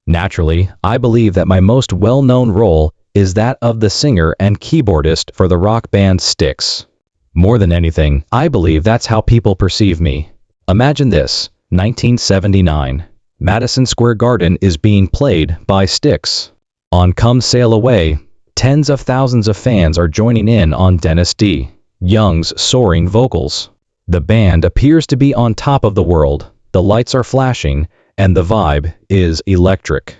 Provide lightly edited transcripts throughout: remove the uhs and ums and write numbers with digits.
Naturally, I believe that my most well-known role is that of the singer and keyboardist for the rock band Styx. More than anything, I believe that's how people perceive me. Imagine this, 1979. Madison Square Garden is being played by Styx. On Come Sail Away, tens of thousands of fans are joining in on Dennis DeYoung's soaring vocals. The band appears to be on top of the world, the lights are flashing, and the vibe is electric.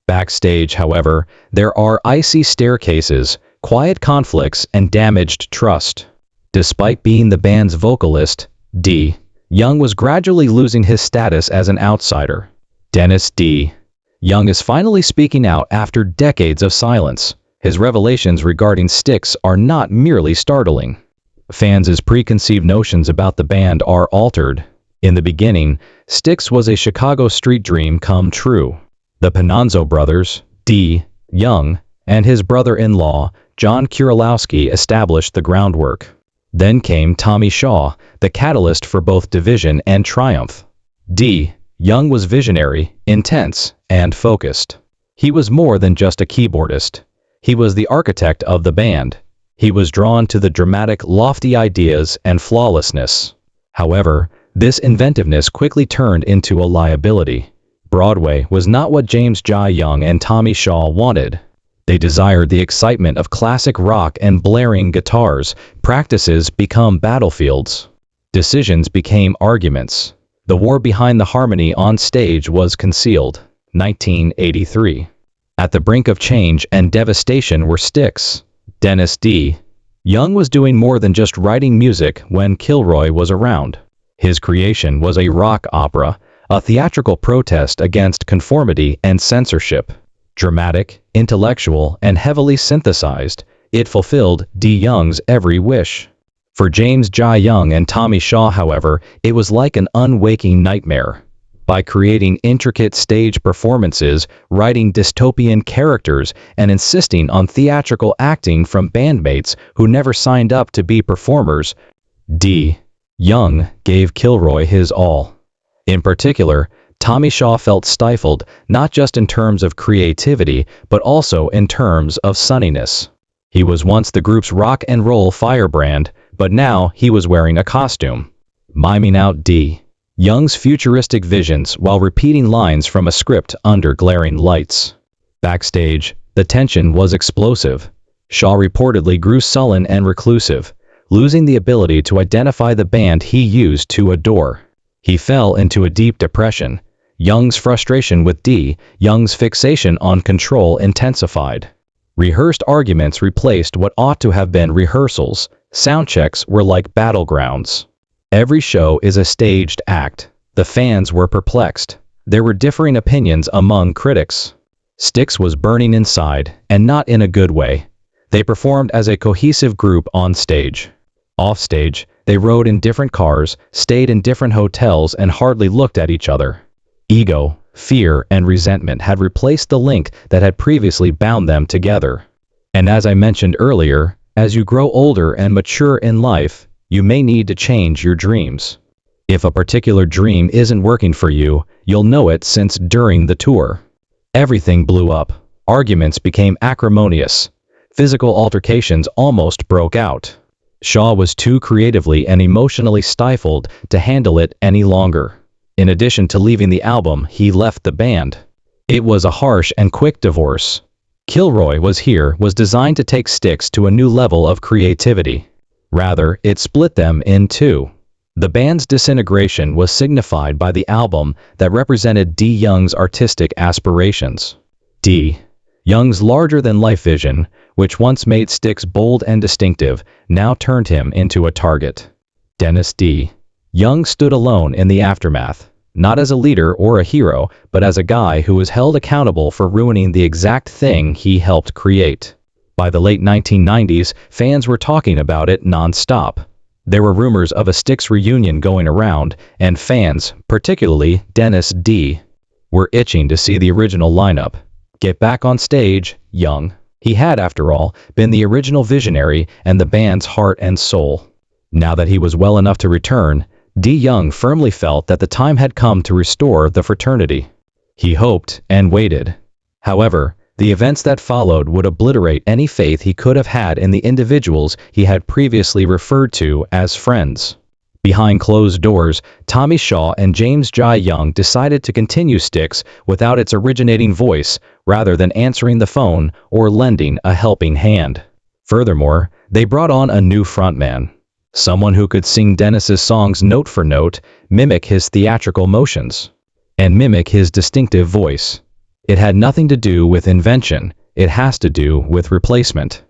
Backstage, however, there are icy staircases, quiet conflicts, and damaged trust. Despite being the band's vocalist, DeYoung was gradually losing his status as an outsider. Dennis DeYoung is finally speaking out after decades of silence. His revelations regarding Styx are not merely startling. Fans' preconceived notions about the band are altered. In the beginning, Styx was a Chicago street dream come true. The Panonzo brothers, DeYoung, and his brother-in-law, John Kurolowski, established the groundwork. Then came Tommy Shaw, the catalyst for both division and triumph. DeYoung was visionary, intense, and focused. He was more than just a keyboardist. He was the architect of the band. He was drawn to the dramatic, lofty ideas and flawlessness. However, this inventiveness quickly turned into a liability. Broadway was not what James DeYoung and Tommy Shaw wanted. They desired the excitement of classic rock and blaring guitars. Practices become battlefields. Decisions became arguments. The war behind the harmony on stage was concealed. 1983. At the brink of change and devastation were Styx. Dennis DeYoung was doing more than just writing music when Kilroy was around. His creation was a rock opera, a theatrical protest against conformity and censorship. Dramatic, intellectual, and heavily synthesized, it fulfilled DeYoung's every wish. For James DeYoung and Tommy Shaw, however, it was like an unwaking nightmare. By creating intricate stage performances, writing dystopian characters, and insisting on theatrical acting from bandmates who never signed up to be performers, DeYoung gave Kilroy his all. In particular, Tommy Shaw felt stifled, not just in terms of creativity, but also in terms of sunniness. He was once the group's rock and roll firebrand, but now he was wearing a costume, miming out DeYoung's futuristic visions while repeating lines from a script under glaring lights. Backstage, the tension was explosive. Shaw reportedly grew sullen and reclusive, losing the ability to identify the band he used to adore. He fell into a deep depression. Young's frustration with DeYoung's fixation on control intensified. Rehearsed arguments replaced what ought to have been rehearsals. Soundchecks were like battlegrounds. Every show is a staged act. The fans were perplexed. There were differing opinions among critics. Styx was burning inside, and not in a good way. They performed as a cohesive group on stage. Offstage, they rode in different cars, stayed in different hotels, and hardly looked at each other. Ego, fear, and resentment had replaced the link that had previously bound them together. And as I mentioned earlier, as you grow older and mature in life, you may need to change your dreams. If a particular dream isn't working for you, you'll know it since during the tour. Everything blew up. Arguments became acrimonious. Physical altercations almost broke out. Shaw was too creatively and emotionally stifled to handle it any longer. In addition to leaving the album, he left the band. It was a harsh and quick divorce. Kilroy was designed to take Styx to a new level of creativity. Rather, it split them in two. The band's disintegration was signified by the album that represented DeYoung's artistic aspirations. DeYoung's larger-than-life vision, which once made Styx bold and distinctive, now turned him into a target. Dennis DeYoung stood alone in the aftermath, not as a leader or a hero, but as a guy who was held accountable for ruining the exact thing he helped create. By the late 1990s, fans were talking about it non-stop. There were rumors of a Styx reunion going around, and fans, particularly Dennis D., were itching to see the original lineup get back on stage. Young, he had, after all, been the original visionary and the band's heart and soul. Now that he was well enough to return, DeYoung firmly felt that the time had come to restore the fraternity. He hoped and waited. However, the events that followed would obliterate any faith he could have had in the individuals he had previously referred to as friends. Behind closed doors, Tommy Shaw and James DeYoung decided to continue Styx without its originating voice, rather than answering the phone or lending a helping hand. Furthermore, they brought on a new frontman. Someone who could sing Dennis's songs note for note, mimic his theatrical motions, and mimic his distinctive voice. It had nothing to do with invention, it has to do with replacement.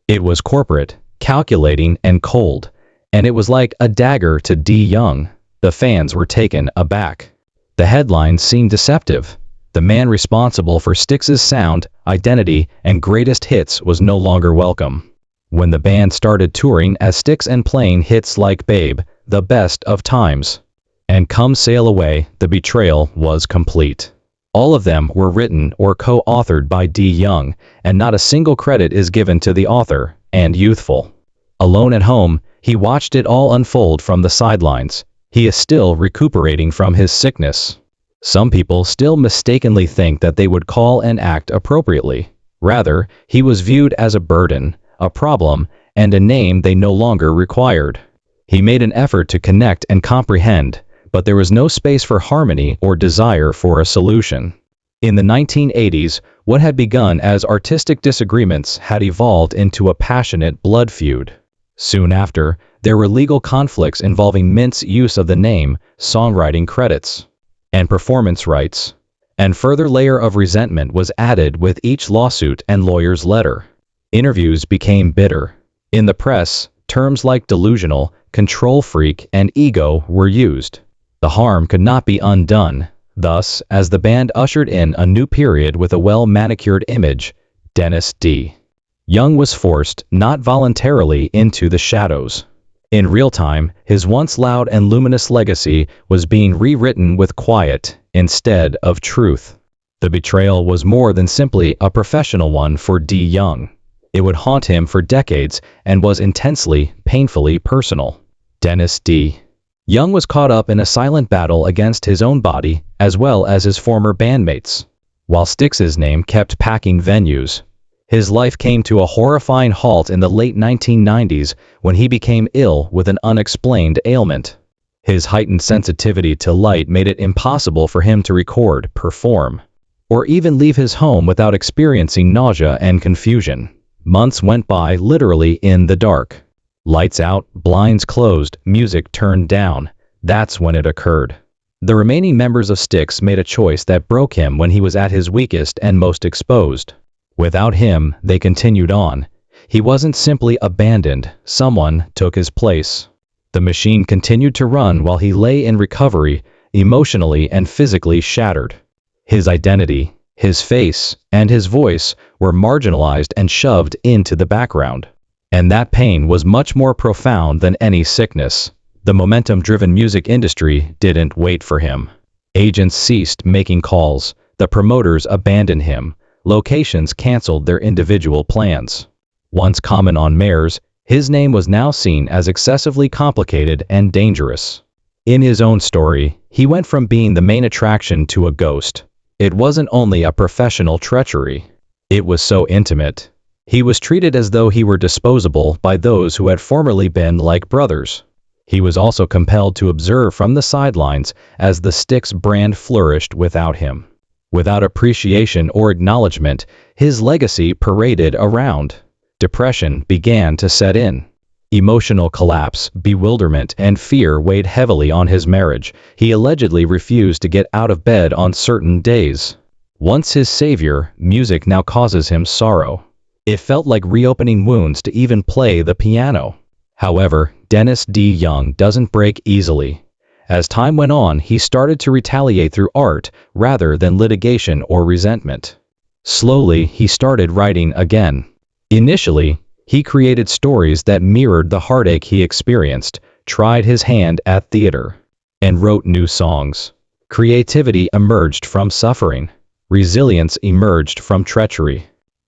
It was corporate, calculating, and cold, and it was like a dagger to DeYoung. The fans were taken aback. The headlines seemed deceptive. The man responsible for Styx's sound, identity, and greatest hits was no longer welcome. When the band started touring as Styx and playing hits like Babe, The Best of Times, and Come Sail Away, the betrayal was complete. All of them were written or co-authored by DeYoung, and not a single credit is given to the author, and youthful. Alone at home, he watched it all unfold from the sidelines. He is still recuperating from his sickness. Some people still mistakenly think that they would call and act appropriately. Rather, he was viewed as a burden, a problem, and a name they no longer required. He made an effort to connect and comprehend, but there was no space for harmony or desire for a solution. In the 1980s, what had begun as artistic disagreements had evolved into a passionate blood feud. Soon after, there were legal conflicts involving Mint's use of the name, songwriting credits, and performance rights. And further layer of resentment was added with each lawsuit and lawyer's letter. Interviews became bitter. In the press, terms like delusional, control freak, and ego were used. The harm could not be undone. Thus, as the band ushered in a new period with a well-manicured image, Dennis DeYoung was forced, not voluntarily, into the shadows. In real time, his once loud and luminous legacy was being rewritten with quiet, instead of truth. The betrayal was more than simply a professional one for DeYoung. It would haunt him for decades and was intensely, painfully personal. Dennis DeYoung was caught up in a silent battle against his own body, as well as his former bandmates. While Styx's name kept packing venues, his life came to a horrifying halt in the late 1990s when he became ill with an unexplained ailment. His heightened sensitivity to light made it impossible for him to record, perform, or even leave his home without experiencing nausea and confusion. Months went by literally in the dark. Lights out, blinds closed, music turned down. That's when it occurred. The remaining members of Styx made a choice that broke him when he was at his weakest and most exposed. Without him, they continued on. He wasn't simply abandoned, someone took his place. The machine continued to run while he lay in recovery, emotionally and physically shattered. His identity, his face, and his voice were marginalized and shoved into the background. And that pain was much more profound than any sickness. The momentum-driven music industry didn't wait for him. Agents ceased making calls, the promoters abandoned him, locations canceled their individual plans. Once common on mares, his name was now seen as excessively complicated and dangerous. In his own story, he went from being the main attraction to a ghost. It wasn't only a professional treachery. It was so intimate. He was treated as though he were disposable by those who had formerly been like brothers. He was also compelled to observe from the sidelines as the Styx brand flourished without him. Without appreciation or acknowledgement, his legacy paraded around. Depression began to set in. Emotional collapse, bewilderment, and fear weighed heavily on his marriage. He allegedly refused to get out of bed on certain days. Once his savior, music now causes him sorrow. It felt like reopening wounds to even play the piano. However, Dennis DeYoung doesn't break easily. As time went on, he started to retaliate through art rather than litigation or resentment. Slowly, he started writing again. Initially, he created stories that mirrored the heartache he experienced, tried his hand at theater, and wrote new songs. Creativity emerged from suffering. Resilience emerged from treachery.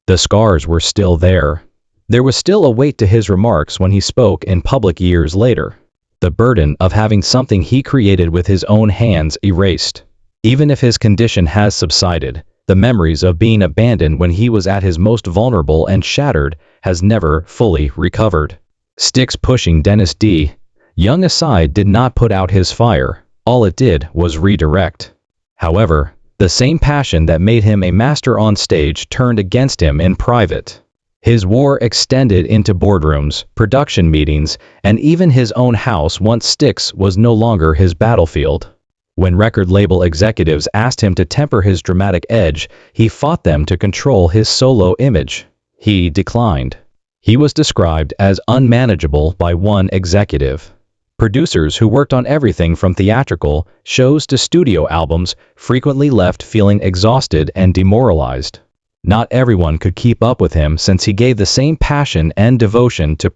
The scars were still there. There was still a weight to his remarks when he spoke in public years later. The burden of having something he created with his own hands erased. Even if his condition has subsided, the memories of being abandoned when he was at his most vulnerable and shattered has never fully recovered. Styx pushing Dennis DeYoung aside did not put out his fire. All it did was redirect. However, the same passion that made him a master on stage turned against him in private. His war extended into boardrooms, production meetings, and even his own house once Styx was no longer his battlefield. When record label executives asked him to temper his dramatic edge, he fought them to control his solo image. He declined. He was described as unmanageable by one executive. Producers who worked on everything from theatrical shows to studio albums frequently left feeling exhausted and demoralized. Not everyone could keep up with him since he gave the same passion and devotion to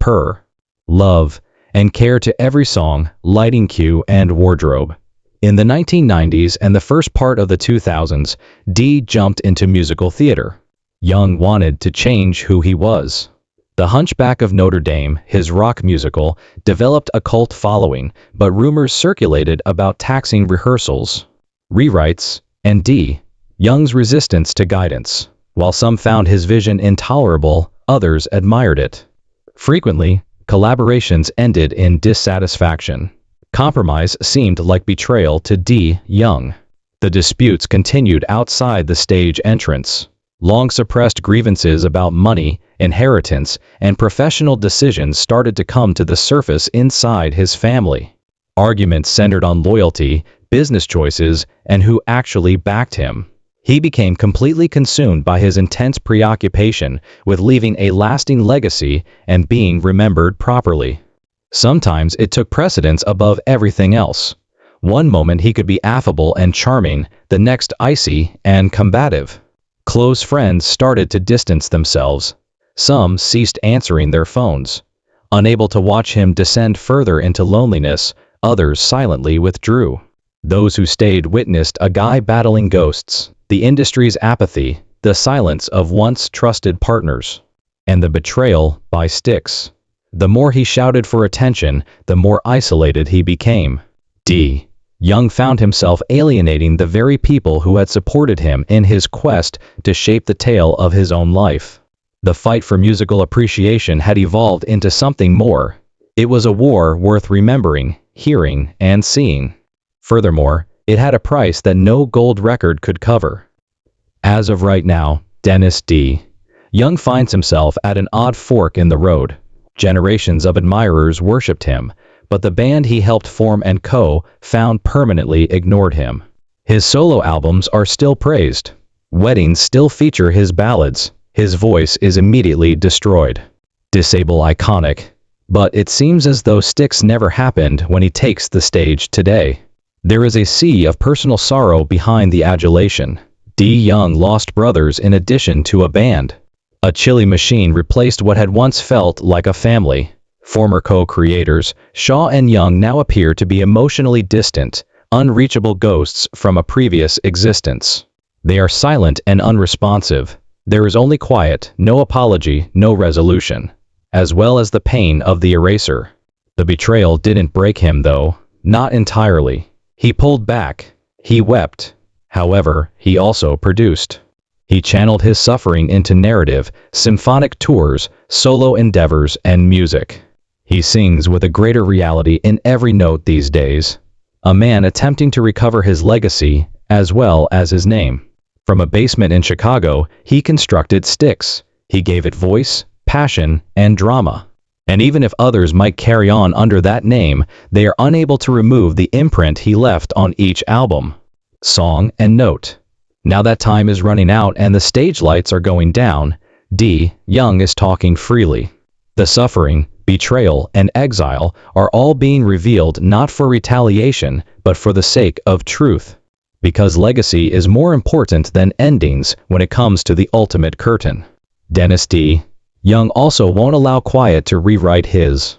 love, and care to every song, lighting cue, and wardrobe. In the 1990s and the first part of the 2000s, D jumped into musical theater. Young wanted to change who he was. The Hunchback of Notre Dame, his rock musical, developed a cult following, but rumors circulated about taxing rehearsals, rewrites, and DeYoung's resistance to guidance. While some found his vision intolerable, others admired it. Frequently, collaborations ended in dissatisfaction. Compromise seemed like betrayal to DeYoung. The disputes continued outside the stage entrance. Long-suppressed grievances about money, inheritance, and professional decisions started to come to the surface inside his family. Arguments centered on loyalty, business choices, and who actually backed him. He became completely consumed by his intense preoccupation with leaving a lasting legacy and being remembered properly. Sometimes it took precedence above everything else. One moment he could be affable and charming, the next icy and combative. Close friends started to distance themselves. Some ceased answering their phones. Unable to watch him descend further into loneliness, others silently withdrew. Those who stayed witnessed a guy battling ghosts, the industry's apathy, the silence of once trusted partners, and the betrayal by Styx. The more he shouted for attention, the more isolated he became. DeYoung found himself alienating the very people who had supported him in his quest to shape the tale of his own life. The fight for musical appreciation had evolved into something more. It was a war worth remembering, hearing, and seeing. Furthermore, it had a price that no gold record could cover. As of right now, Dennis DeYoung finds himself at an odd fork in the road. Generations of admirers worshipped him, but the band he helped form and co-found permanently ignored him. His solo albums are still praised. Weddings still feature his ballads. His voice is immediately destroyed. Disable iconic. But it seems as though Styx never happened when he takes the stage today. There is a sea of personal sorrow behind the adulation. DeYoung lost brothers in addition to a band. A chilly machine replaced what had once felt like a family. Former co-creators, Shaw and Young, now appear to be emotionally distant, unreachable ghosts from a previous existence. They are silent and unresponsive. There is only quiet, no apology, no resolution, as well as the pain of the eraser. The betrayal didn't break him, though, not entirely. He pulled back. He wept. However, he also produced. He channeled his suffering into narrative, symphonic tours, solo endeavors, and music. He sings with a greater reality in every note these days. A man attempting to recover his legacy, as well as his name. From a basement in Chicago, he constructed Styx. He gave it voice, passion, and drama. And even if others might carry on under that name, they are unable to remove the imprint he left on each album, song, and note. Now that time is running out and the stage lights are going down, DeYoung is talking freely. The suffering, betrayal, and exile are all being revealed not for retaliation, but for the sake of truth. Because legacy is more important than endings when it comes to the ultimate curtain. Dennis DeYoung also won't allow quiet to rewrite his